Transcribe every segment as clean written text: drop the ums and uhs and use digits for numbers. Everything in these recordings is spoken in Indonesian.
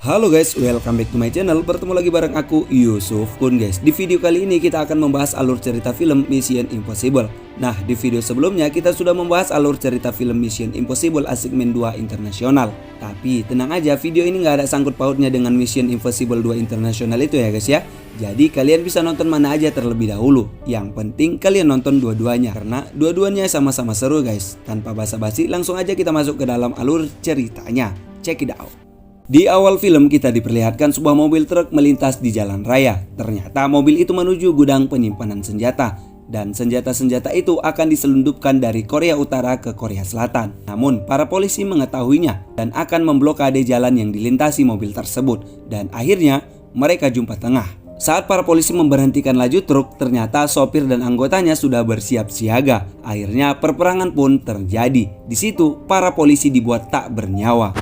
Halo guys, welcome back to my channel. Bertemu lagi bareng aku, Yusuf Kun guys. Di video kali ini kita akan membahas alur cerita film Mission Impossible. Nah, di video sebelumnya kita sudah membahas alur cerita film Mission Impossible Assignment 2 Internasional. Tapi tenang aja, video ini nggak ada sangkut pautnya dengan Mission Impossible 2 Internasional itu ya guys ya. Jadi kalian bisa nonton mana aja terlebih dahulu. Yang penting kalian nonton dua-duanya karena dua-duanya sama-sama seru guys. Tanpa basa-basi, langsung aja kita masuk ke dalam alur ceritanya. Check it out. Di awal film kita diperlihatkan sebuah mobil truk melintas di jalan raya. Ternyata mobil itu menuju gudang penyimpanan senjata. Dan senjata-senjata itu akan diselundupkan dari Korea Utara ke Korea Selatan. Namun para polisi mengetahuinya dan akan memblokade jalan yang dilintasi mobil tersebut. Dan akhirnya mereka jumpa tengah. Saat para polisi memberhentikan laju truk, ternyata sopir dan anggotanya sudah bersiap siaga. Akhirnya perperangan pun terjadi. Di situ para polisi dibuat tak bernyawa.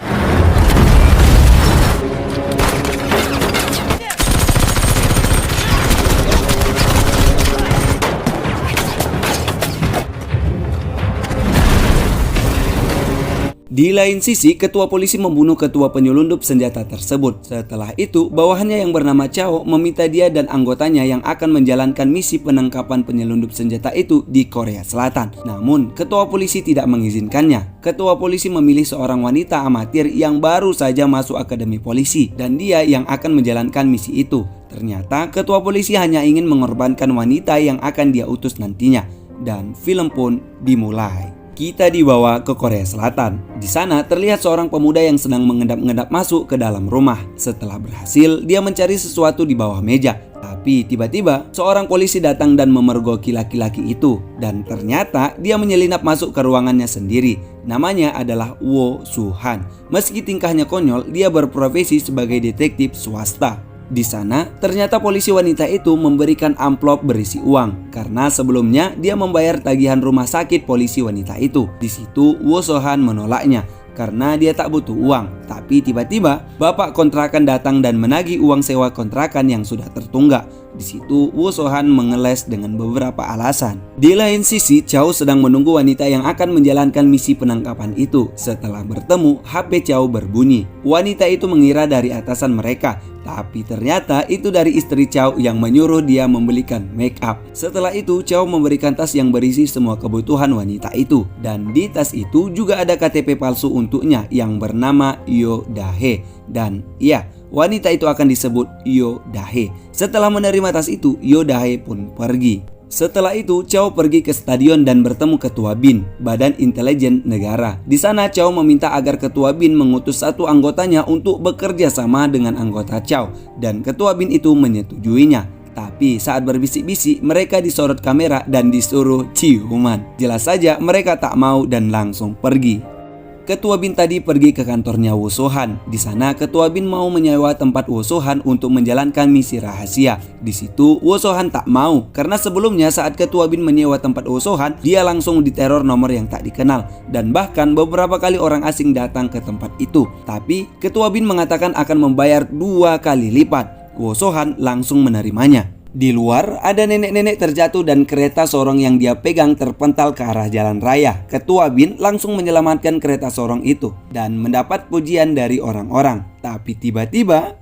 Di lain sisi, ketua polisi membunuh ketua penyelundup senjata tersebut. Setelah itu, bawahannya yang bernama Chow meminta dia dan anggotanya yang akan menjalankan misi penangkapan penyelundup senjata itu di Korea Selatan. Namun, ketua polisi tidak mengizinkannya. Ketua polisi memilih seorang wanita amatir yang baru saja masuk akademi polisi dan dia yang akan menjalankan misi itu. Ternyata, ketua polisi hanya ingin mengorbankan wanita yang akan dia utus nantinya. Dan film pun dimulai. Kita dibawa ke Korea Selatan. Di sana terlihat seorang pemuda yang sedang mengendap-endap masuk ke dalam rumah. Setelah berhasil, dia mencari sesuatu di bawah meja. Tapi tiba-tiba seorang polisi datang dan memergoki laki-laki itu. Dan ternyata dia menyelinap masuk ke ruangannya sendiri. Namanya adalah Wo Soo-han. Meski tingkahnya konyol, dia berprofesi sebagai detektif swasta. Di sana, ternyata polisi wanita itu memberikan amplop berisi uang karena sebelumnya dia membayar tagihan rumah sakit polisi wanita itu. Di situ, Wo Soo-han menolaknya karena dia tak butuh uang. Tapi tiba-tiba, bapak kontrakan datang dan menagih uang sewa kontrakan yang sudah tertunggak. Di situ, Wo Soo-han mengeles dengan beberapa alasan. Di lain sisi, Chow sedang menunggu wanita yang akan menjalankan misi penangkapan itu. Setelah bertemu, HP Chow berbunyi. Wanita itu mengira dari atasan mereka. Tapi ternyata itu dari istri Chow yang menyuruh dia membelikan make up. Setelah itu Chow memberikan tas yang berisi semua kebutuhan wanita itu. Dan di tas itu juga ada KTP palsu untuknya yang bernama Yo Dahe. Dan ya, wanita itu akan disebut Yo Dahe. Setelah menerima tas itu, Yo Dahe pun pergi. Setelah itu, Chow pergi ke stadion dan bertemu Ketua BIN, Badan Intelijen Negara. Di sana, Chow meminta agar Ketua BIN mengutus satu anggotanya untuk bekerja sama dengan anggota Chow, dan Ketua BIN itu menyetujuinya. Tapi saat berbisik-bisik, mereka disorot kamera dan disuruh ciuman. Jelas saja mereka tak mau dan langsung pergi. Ketua BIN tadi pergi ke kantornya Wo Soo-han. Di sana Ketua BIN mau menyewa tempat Wo Soo-han untuk menjalankan misi rahasia. Di situ Wo Soo-han tak mau karena sebelumnya saat Ketua BIN menyewa tempat Wo Soo-han, dia langsung diteror nomor yang tak dikenal dan bahkan beberapa kali orang asing datang ke tempat itu. Tapi Ketua BIN mengatakan akan membayar 2 kali lipat. Wo Soo-han langsung menerimanya. Di luar ada nenek-nenek terjatuh dan kereta sorong yang dia pegang terpental ke arah jalan raya. Ketua BIN langsung menyelamatkan kereta sorong itu dan mendapat pujian dari orang-orang. Tapi tiba-tiba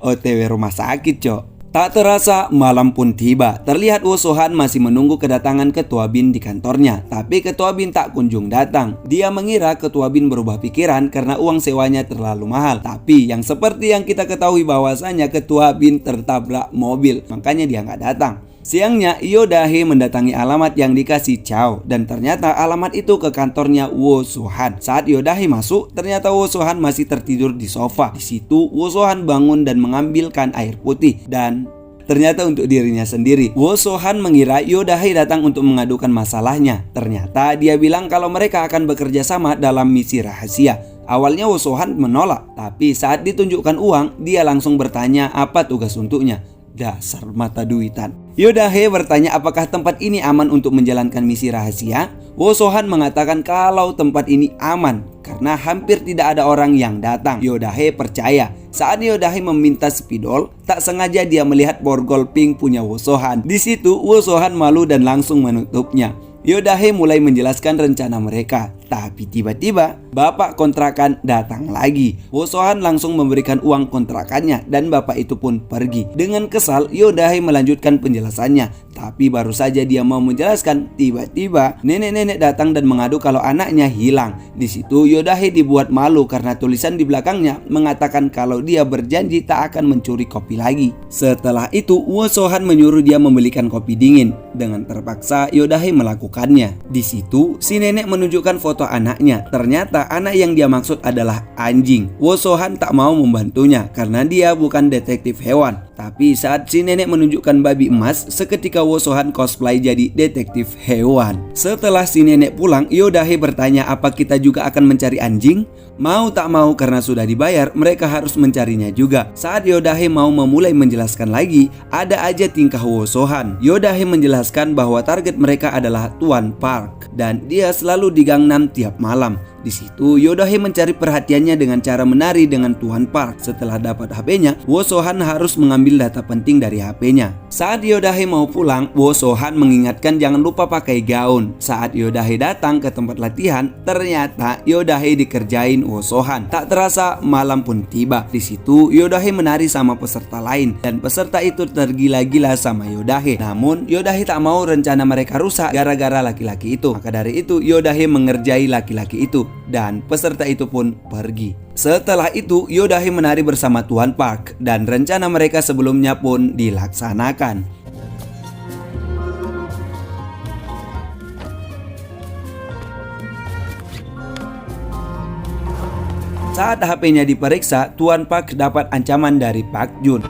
OTW rumah sakit cok. Tak terasa malam pun tiba. Terlihat Wo Soo-han masih menunggu kedatangan Ketua BIN di kantornya. Tapi Ketua BIN tak kunjung datang. Dia mengira Ketua BIN berubah pikiran karena uang sewanya terlalu mahal. Tapi yang seperti yang kita ketahui bahwasanya Ketua BIN tertabrak mobil. Makanya dia nggak datang. Siangnya Yo Dahe mendatangi alamat yang dikasih Chow dan ternyata alamat itu ke kantornya Wo Soo-han. Saat Yo Dahe masuk, ternyata Wo Soo-han masih tertidur di sofa. Di situ Wo Soo-han bangun dan mengambilkan air putih dan ternyata untuk dirinya sendiri. Wo Soo-han mengira Yo Dahe datang untuk mengadukan masalahnya. Ternyata dia bilang kalau mereka akan bekerja sama dalam misi rahasia. Awalnya Wo Soo-han menolak, tapi saat ditunjukkan uang, dia langsung bertanya apa tugas untuknya. Dasar mata duitan. Yo Dahe bertanya apakah tempat ini aman untuk menjalankan misi rahasia. Wo Soo-han mengatakan kalau tempat ini aman karena hampir tidak ada orang yang datang. Yo Dahe percaya. Saat Yo Dahe meminta spidol, tak sengaja dia melihat borgol pink punya Wo Soo-han. Di situ Wo Soo-han malu dan langsung menutupnya. Yo Dahe mulai menjelaskan rencana mereka. Tapi tiba-tiba bapak kontrakan datang lagi. Wosohan langsung memberikan uang kontrakannya dan bapak itu pun pergi. Dengan kesal, Yodahe melanjutkan penjelasannya. Tapi baru saja dia mau menjelaskan, tiba-tiba nenek-nenek datang dan mengadu kalau anaknya hilang. Di situ Yodahe dibuat malu karena tulisan di belakangnya mengatakan kalau dia berjanji tak akan mencuri kopi lagi. Setelah itu Wosohan menyuruh dia membelikan kopi dingin. Dengan terpaksa Yodahe melakukannya. Di situ si nenek menunjukkan foto anaknya. Ternyata anak yang dia maksud adalah anjing. Wosohan tak mau membantunya karena dia bukan detektif hewan. Tapi saat si nenek menunjukkan babi emas, seketika Wosohan cosplay jadi detektif hewan. Setelah si nenek pulang, Yodahe bertanya apa kita juga akan mencari anjing? Mau tak mau karena sudah dibayar, mereka harus mencarinya juga. Saat Yodahe mau memulai menjelaskan lagi, ada aja tingkah Wosohan. Yodahe menjelaskan bahwa target mereka adalah Tuan Park dan dia selalu di Gangnam tiap malam. Di situ Yodahe mencari perhatiannya dengan cara menari dengan Tuan Park. Setelah dapat HP-nya, Wosohan harus mengambil data penting dari HP-nya. Saat Yodahe mau pulang, Wosohan mengingatkan jangan lupa pakai gaun. Saat Yodahe datang ke tempat latihan, ternyata Yodahe dikerjain Wosohan. Tak terasa malam pun tiba. Di situ Yodahe menari sama peserta lain dan peserta itu tergila-gila sama Yodahe. Namun Yodahe tak mau rencana mereka rusak gara-gara laki-laki itu. Maka dari itu Yodahe mengerjai laki-laki itu dan peserta itu pun pergi. Setelah itu Yodahe menari bersama Tuan Park dan rencana mereka sebelumnya pun dilaksanakan. Saat HP-nya diperiksa, Tuan Park dapat ancaman dari Park Jun.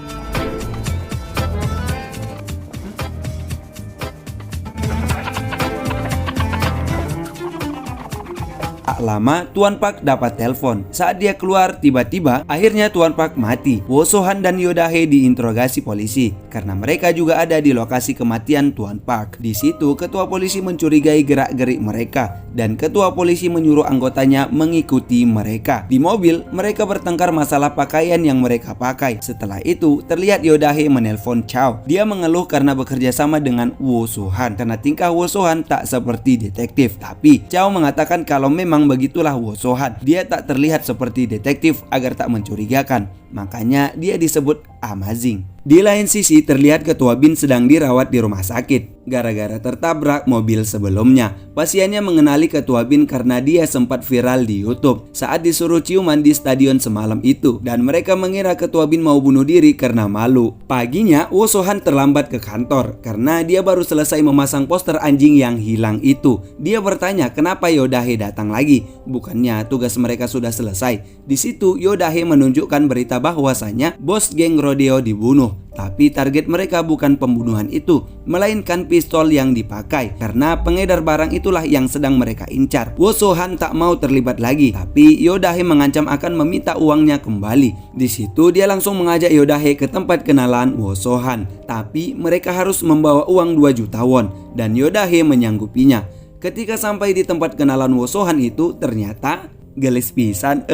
Tak lama Tuan Park dapat telepon. Saat dia keluar, tiba-tiba akhirnya Tuan Park mati. Wosohan dan Yodahe diinterogasi polisi karena mereka juga ada di lokasi kematian Tuan Park. Di situ ketua polisi mencurigai gerak-gerik mereka dan ketua polisi menyuruh anggotanya mengikuti mereka. Di mobil mereka bertengkar masalah pakaian yang mereka pakai. Setelah itu terlihat Yodahe menelpon Chow. Dia mengeluh karena bekerja sama dengan Wosohan karena tingkah Wosohan tak seperti detektif. Tapi Chow mengatakan kalau memang begitulah Wosohan. Dia tak terlihat seperti detektif agar tak mencurigakan. Makanya dia disebut amazing. Di lain sisi terlihat Ketua Bin sedang dirawat di rumah sakit gara-gara tertabrak mobil sebelumnya. Pasiennya mengenali Ketua Bin karena dia sempat viral di YouTube saat disuruh ciuman di stadion semalam itu dan mereka mengira Ketua Bin mau bunuh diri karena malu. Paginya Wosohan terlambat ke kantor karena dia baru selesai memasang poster anjing yang hilang itu. Dia bertanya kenapa Yodahe datang lagi, bukannya tugas mereka sudah selesai. Di situ Yodahe menunjukkan berita bahwasanya bos geng rodeo dibunuh. Tapi target mereka bukan pembunuhan itu, melainkan pistol yang dipakai karena pengedar barang itulah yang sedang mereka incar. Wosohan tak mau terlibat lagi, tapi Yodahe mengancam akan meminta uangnya kembali. Di situ dia langsung mengajak Yodahe ke tempat kenalan Wosohan, tapi mereka harus membawa uang 2 juta won dan Yodahe menyanggupinya. Ketika sampai di tempat kenalan Wosohan itu, ternyata gelis pisan,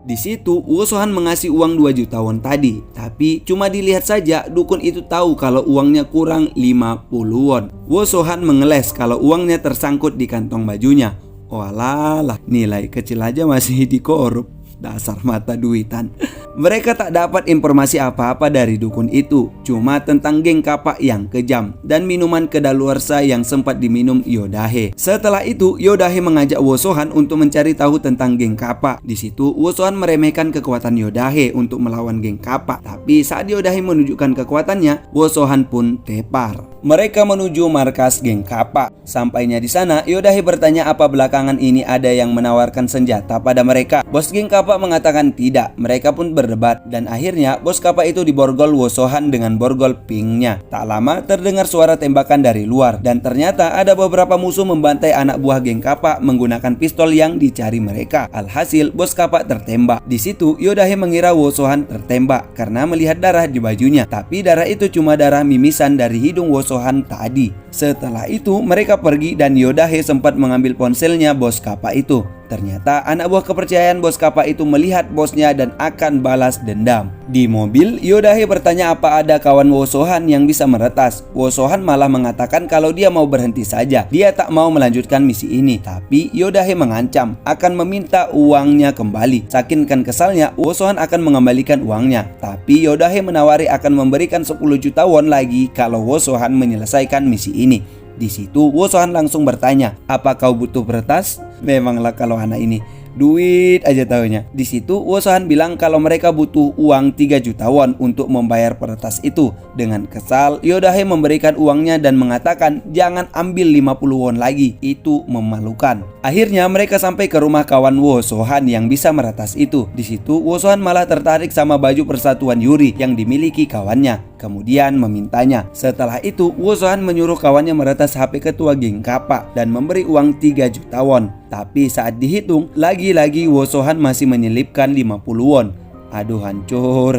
Di situ Wosohan mengasih uang 2 juta won tadi, tapi cuma dilihat saja dukun itu tahu kalau uangnya kurang 50 won. Wosohan mengeles kalau uangnya tersangkut di kantong bajunya. Walah, nilai kecil aja masih dikorup. Dasar mata duitan. Mereka tak dapat informasi apa-apa dari dukun itu, cuma tentang geng kapak yang kejam dan minuman kedaluarsa yang sempat diminum Yodahe. Setelah itu, Yodahe mengajak Wosohan untuk mencari tahu tentang geng kapak. Di situ, Wosohan meremehkan kekuatan Yodahe untuk melawan geng kapak. Tapi saat Yodahe menunjukkan kekuatannya, Wosohan pun tepar. Mereka menuju markas geng kapak. Sampainya di sana, Yodahe bertanya apa belakangan ini ada yang menawarkan senjata pada mereka. Bos geng kapak mengatakan tidak. Mereka pun berdebat dan akhirnya bos kapak itu diborgol Wosohan dengan borgol pinknya. Tak lama terdengar suara tembakan dari luar dan ternyata ada beberapa musuh membantai anak buah geng kapak menggunakan pistol yang dicari mereka. Alhasil bos kapak tertembak. Di situ Yodahe mengira Wosohan tertembak karena melihat darah di bajunya, tapi darah itu cuma darah mimisan dari hidung Wosohan tadi. Setelah itu mereka pergi dan Yodahe sempat mengambil ponselnya bos kapak itu. Ternyata anak buah kepercayaan bos Kappa itu melihat bosnya dan akan balas dendam. Di mobil, Yodahe bertanya apa ada kawan Wosohan yang bisa meretas. Wosohan malah mengatakan kalau dia mau berhenti saja. Dia tak mau melanjutkan misi ini. Tapi Yodahe mengancam akan meminta uangnya kembali. Saking kesalnya, Wosohan akan mengembalikan uangnya. Tapi Yodahe menawari akan memberikan 10 juta won lagi kalau Wosohan menyelesaikan misi ini. Di situ Wosohan langsung bertanya, "Apa kau butuh peretas?" Memanglah kalau anak ini duit aja taunya. Di situ Wosohan bilang kalau mereka butuh uang 3 juta won untuk membayar peretas itu. Dengan kesal, Yodahe memberikan uangnya dan mengatakan jangan ambil 50 won lagi, itu memalukan. Akhirnya mereka sampai ke rumah kawan Wosohan yang bisa meretas itu. Di situ Wosohan malah tertarik sama baju persatuan Yuri yang dimiliki kawannya. Kemudian memintanya. Setelah itu Wosohan menyuruh kawannya meretas HP ketua geng Kappa dan memberi uang 3 juta won. Tapi saat dihitung, lagi-lagi Wosohan masih menyelipkan 50 won. Aduh, hancur.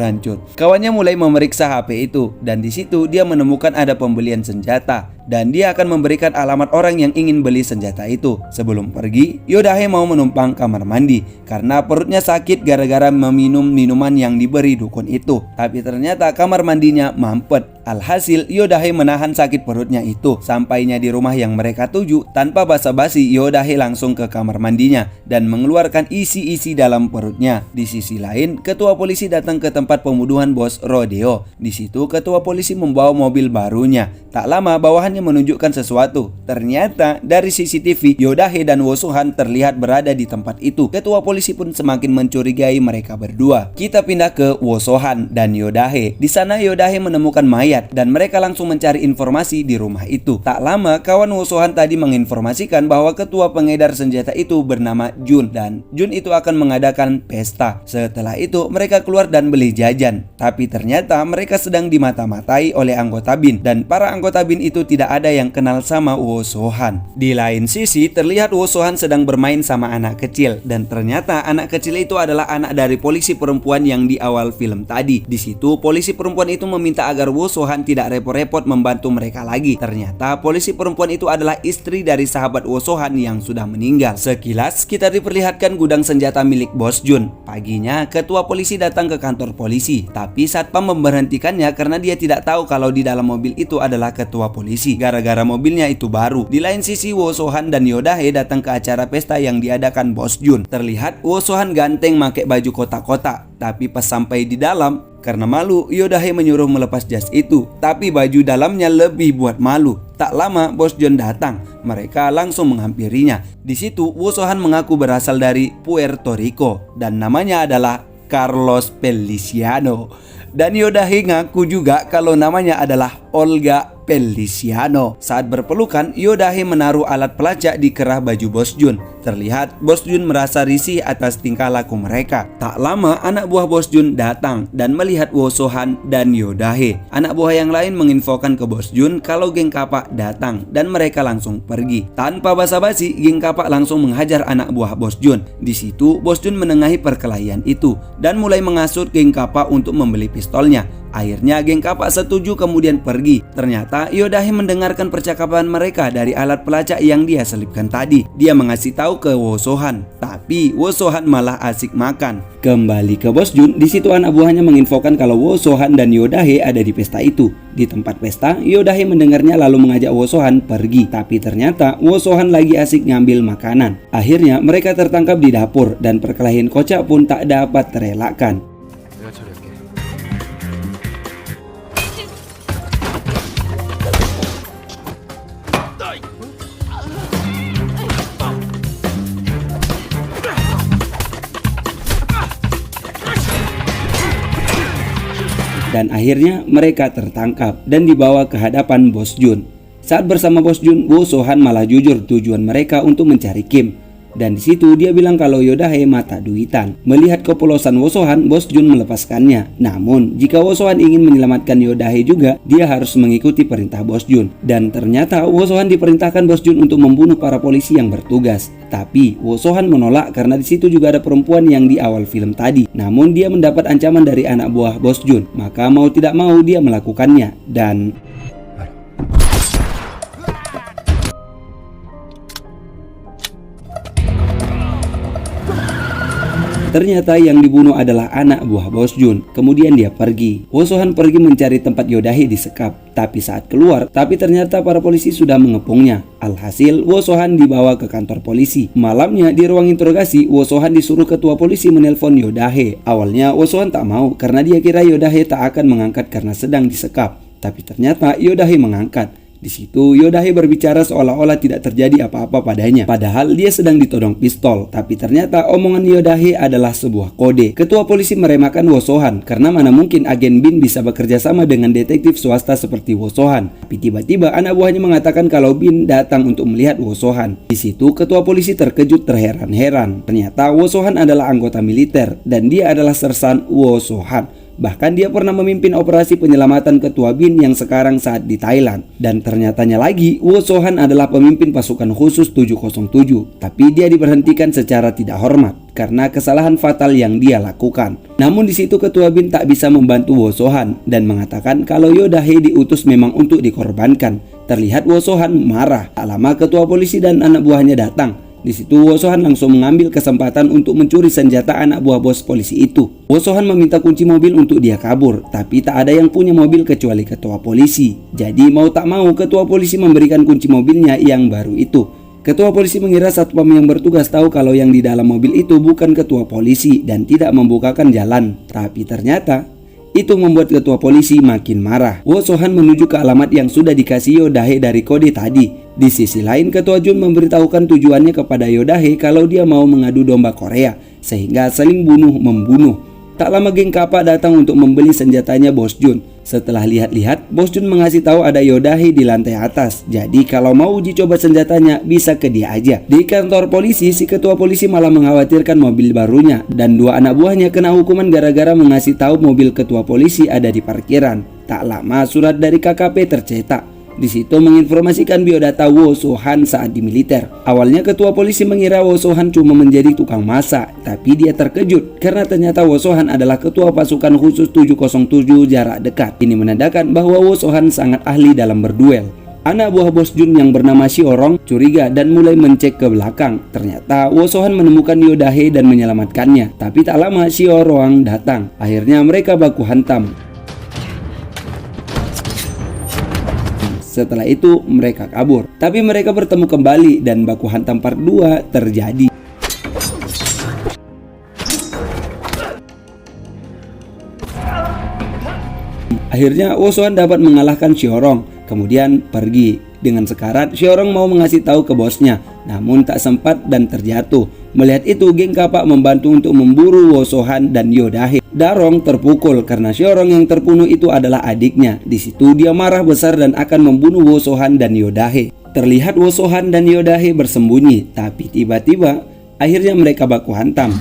Kawannya mulai memeriksa HP itu dan di situ dia menemukan ada pembelian senjata dan dia akan memberikan alamat orang yang ingin beli senjata itu. Sebelum pergi, Yodahe mau menumpang kamar mandi karena perutnya sakit gara-gara meminum minuman yang diberi dukun itu. Tapi ternyata kamar mandinya mampet. Alhasil, Yodahe menahan sakit perutnya itu. Sampainya di rumah yang mereka tuju, tanpa basa-basi Yodahe langsung ke kamar mandinya dan mengeluarkan isi-isi dalam perutnya. Di sisi lain, ketua polisi datang ke tempat pembunuhan bos Rodeo. Di situ ketua polisi membawa mobil barunya. Tak lama bawahannya menunjukkan sesuatu. Ternyata dari CCTV, Yodahe dan Wosohan terlihat berada di tempat itu. Ketua polisi pun semakin mencurigai mereka berdua. Kita pindah ke Wosohan dan Yodahe. Di sana Yodahe menemukan mayat dan mereka langsung mencari informasi di rumah itu. Tak lama kawan Wosohan tadi menginformasikan bahwa ketua pengedar senjata itu bernama Jun dan Jun itu akan mengadakan pesta. Setelah itu mereka keluar dan beli jajan. Tapi ternyata mereka sedang dimata-matai oleh anggota BIN dan para anggota BIN itu tidak ada yang kenal sama Wosohan. Di lain sisi terlihat Wosohan sedang bermain sama anak kecil dan ternyata anak kecil itu adalah anak dari polisi perempuan yang di awal film tadi. Di situ polisi perempuan itu meminta agar Wosohan tidak repot-repot membantu mereka lagi. Ternyata polisi perempuan itu adalah istri dari sahabat Wosohan yang sudah meninggal. Sekilas kita diperlihatkan gudang senjata milik Bos Jun. Paginya ketua polisi datang ke kantor polisi, tapi satpam memberhentikannya karena dia tidak tahu kalau di dalam mobil itu adalah ketua polisi gara-gara mobilnya itu baru. Di lain sisi Wosohan dan Yodahe datang ke acara pesta yang diadakan Bos Jun. Terlihat Wosohan ganteng pakai baju kotak-kotak, tapi pas sampai di dalam karena malu, Yodahe menyuruh melepas jas itu, tapi baju dalamnya lebih buat malu. Tak lama Bos Jun datang, mereka langsung menghampirinya. Di situ Wosohan mengaku berasal dari Puerto Rico dan namanya adalah Carlos Feliciano. Dan Yodahe ngaku juga kalau namanya adalah Olga Feliciano. Saat berpelukan, Yodahe menaruh alat pelacak di kerah baju Bos Jun. Terlihat Bos Jun merasa risih atas tingkah laku mereka. Tak lama anak buah Bos Jun datang dan melihat Wosohan dan Yodahe. Anak buah yang lain menginfokan ke Bos Jun kalau geng Kappa datang dan mereka langsung pergi. Tanpa basa-basi, geng Kappa langsung menghajar anak buah Bos Jun. Di situ Bos Jun menengahi perkelahian itu dan mulai menghasut geng Kappa untuk membeli pistolnya. Akhirnya geng Kappa setuju kemudian pergi. Ternyata Yodahe mendengarkan percakapan mereka dari alat pelacak yang dia selipkan tadi. Dia mengasih tahu ke Wosohan, tapi Wosohan malah asik makan. Kembali ke Bos Jun, di situ anak buahnya menginfokan kalau Wosohan dan Yodahe ada di pesta itu. Di tempat pesta, Yodahe mendengarnya lalu mengajak Wosohan pergi. Tapi ternyata Wosohan lagi asik ngambil makanan. Akhirnya mereka tertangkap di dapur dan perkelahian kocak pun tak dapat terelakkan. Dan akhirnya mereka tertangkap dan dibawa ke hadapan Bos Jun. Saat bersama Bos Jun, Wosohan malah jujur tujuan mereka untuk mencari Kim. Dan di situ dia bilang kalau Yodahe mata duitan. Melihat kepolosan Wosohan, Bos Jun melepaskannya. Namun jika Wosohan ingin menyelamatkan Yodahe juga, dia harus mengikuti perintah Bos Jun. Dan ternyata Wosohan diperintahkan Bos Jun untuk membunuh para polisi yang bertugas. Tapi Wosohan menolak karena di situ juga ada perempuan yang di awal film tadi. Namun dia mendapat ancaman dari anak buah Bos Jun, maka mau tidak mau dia melakukannya. Dan Ternyata yang dibunuh adalah anak buah Bos Jun. Kemudian dia pergi. Wo So-han pergi mencari tempat Yo-dahe disekap. Tapi saat keluar, ternyata para polisi sudah mengepungnya. Alhasil, Wo So-han dibawa ke kantor polisi. Malamnya di ruang interogasi, Wo So-han disuruh ketua polisi menelpon Yo-dahe. Awalnya Wo So-han tak mau karena dia kira Yo-dahe tak akan mengangkat karena sedang disekap. Tapi ternyata Yo-dahe mengangkat. Di situ Yo-dahe berbicara seolah-olah tidak terjadi apa-apa padanya. Padahal dia sedang ditodong pistol. Tapi ternyata omongan Yo-dahe adalah sebuah kode. Ketua polisi meremehkan Wo So-han karena mana mungkin agen Bin bisa bekerja sama dengan detektif swasta seperti Wo So-han. Tapi tiba-tiba anak buahnya mengatakan kalau Bin datang untuk melihat Wo So-han. Di situ ketua polisi terkejut terheran-heran. Ternyata Wo So-han adalah anggota militer dan dia adalah sersan Wo So-han. Bahkan dia pernah memimpin operasi penyelamatan ketua Bin yang sekarang saat di Thailand. Dan ternyatanya lagi, Wo So-han adalah pemimpin pasukan khusus 707. Tapi dia diberhentikan secara tidak hormat karena kesalahan fatal yang dia lakukan. Namun di situ ketua Bin tak bisa membantu Wo So-han dan mengatakan kalau Yo-dahe diutus memang untuk dikorbankan. Terlihat Wo So-han marah. Tak lama ketua polisi dan anak buahnya datang. Di situ Wo So-han langsung mengambil kesempatan untuk mencuri senjata anak buah bos polisi itu. Wo So-han meminta kunci mobil untuk dia kabur, tapi tak ada yang punya mobil kecuali ketua polisi. Jadi mau tak mau ketua polisi memberikan kunci mobilnya yang baru itu. Ketua polisi mengira satpam yang bertugas tahu kalau yang di dalam mobil itu bukan ketua polisi dan tidak membukakan jalan. Tapi ternyata itu membuat ketua polisi makin marah. Wo So-han menuju ke alamat yang sudah dikasih Yo-dahe dari kode tadi. Di sisi lain, ketua Jun memberitahukan tujuannya kepada Yo-dahe kalau dia mau mengadu domba Korea, sehingga saling bunuh-membunuh. Tak lama geng Kappa datang untuk membeli senjatanya Bos Jun. Setelah lihat-lihat, Bos Jun mengasih tahu ada Yo-dahe di lantai atas. Jadi kalau mau uji coba senjatanya, bisa ke dia aja. Di kantor polisi, si ketua polisi malah mengkhawatirkan mobil barunya. Dan dua anak buahnya kena hukuman gara-gara mengasih tahu mobil ketua polisi ada di parkiran. Tak lama surat dari KKP tercetak. Di situ menginformasikan biodata Wo So-han saat di militer. Awalnya ketua polisi mengira Wo So-han cuma menjadi tukang masak, tapi dia terkejut karena ternyata Wo So-han adalah ketua pasukan khusus 707 jarak dekat. Ini menandakan bahwa Wo So-han sangat ahli dalam berduel. Anak buah Bos Jun yang bernama Shiorong curiga dan mulai mencek ke belakang. Ternyata Wo So-han menemukan Yo-dahe dan menyelamatkannya. Tapi tak lama Shiorong datang. Akhirnya mereka baku hantam. Setelah itu mereka kabur. Tapi mereka bertemu kembali dan baku hantam part 2 terjadi. Akhirnya Wo So-han dapat mengalahkan Shiorong. Kemudian pergi. Dengan sekarat, Shiorong mau mengasih tahu ke bosnya, namun tak sempat dan terjatuh. Melihat itu, geng Kappa membantu untuk memburu Wo So-han dan Yo-dahe. Darong terpukul karena Shiorong yang terbunuh itu adalah adiknya. Di situ dia marah besar dan akan membunuh Wo So-han dan Yo-dahe. Terlihat Wo So-han dan Yo-dahe bersembunyi, tapi tiba-tiba akhirnya mereka baku hantam.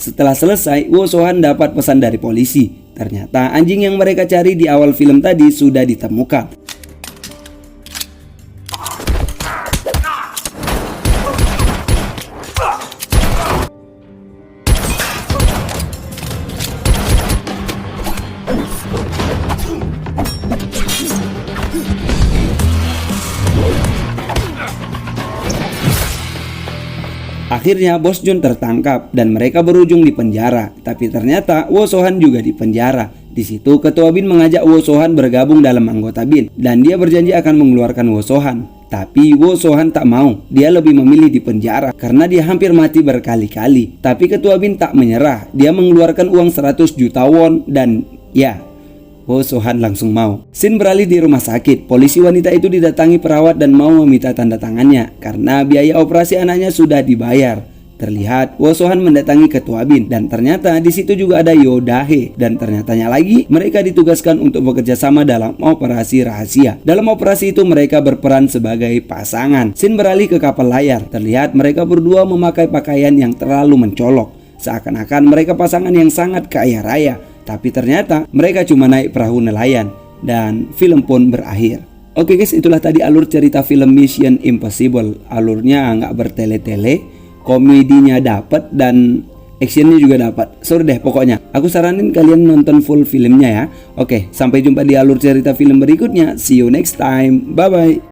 Setelah selesai, Wo So-han dapat pesan dari polisi. Ternyata anjing yang mereka cari di awal film tadi sudah ditemukan. Akhirnya Bos Jun tertangkap dan mereka berujung di penjara. Tapi ternyata Wo So-han juga di penjara. Di situ ketua Bin mengajak Wo So-han bergabung dalam anggota Bin dan dia berjanji akan mengeluarkan Wo So-han. Tapi Wo So-han tak mau. Dia lebih memilih di penjara karena dia hampir mati berkali-kali. Tapi ketua Bin tak menyerah. Dia mengeluarkan uang 100 juta won dan ya, Wo So-han langsung mau. Scene beralih di rumah sakit. Polisi wanita itu didatangi perawat dan mau meminta tanda tangannya karena biaya operasi anaknya sudah dibayar. Terlihat Wo So-han mendatangi ketua Bin dan ternyata di situ juga ada Yo-dahe dan ternyatanya lagi mereka ditugaskan untuk bekerja sama dalam operasi rahasia. Dalam operasi itu mereka berperan sebagai pasangan. Scene beralih ke kapal layar. Terlihat mereka berdua memakai pakaian yang terlalu mencolok. Seakan-akan mereka pasangan yang sangat kaya raya. Tapi ternyata mereka cuma naik perahu nelayan dan film pun berakhir. Oke guys, itulah tadi alur cerita film Mission Impossible. Alurnya nggak bertele-tele, komedinya dapat dan actionnya juga dapat. Sorry deh pokoknya. Aku saranin kalian nonton full filmnya ya. Oke, sampai jumpa di alur cerita film berikutnya. See you next time. Bye bye.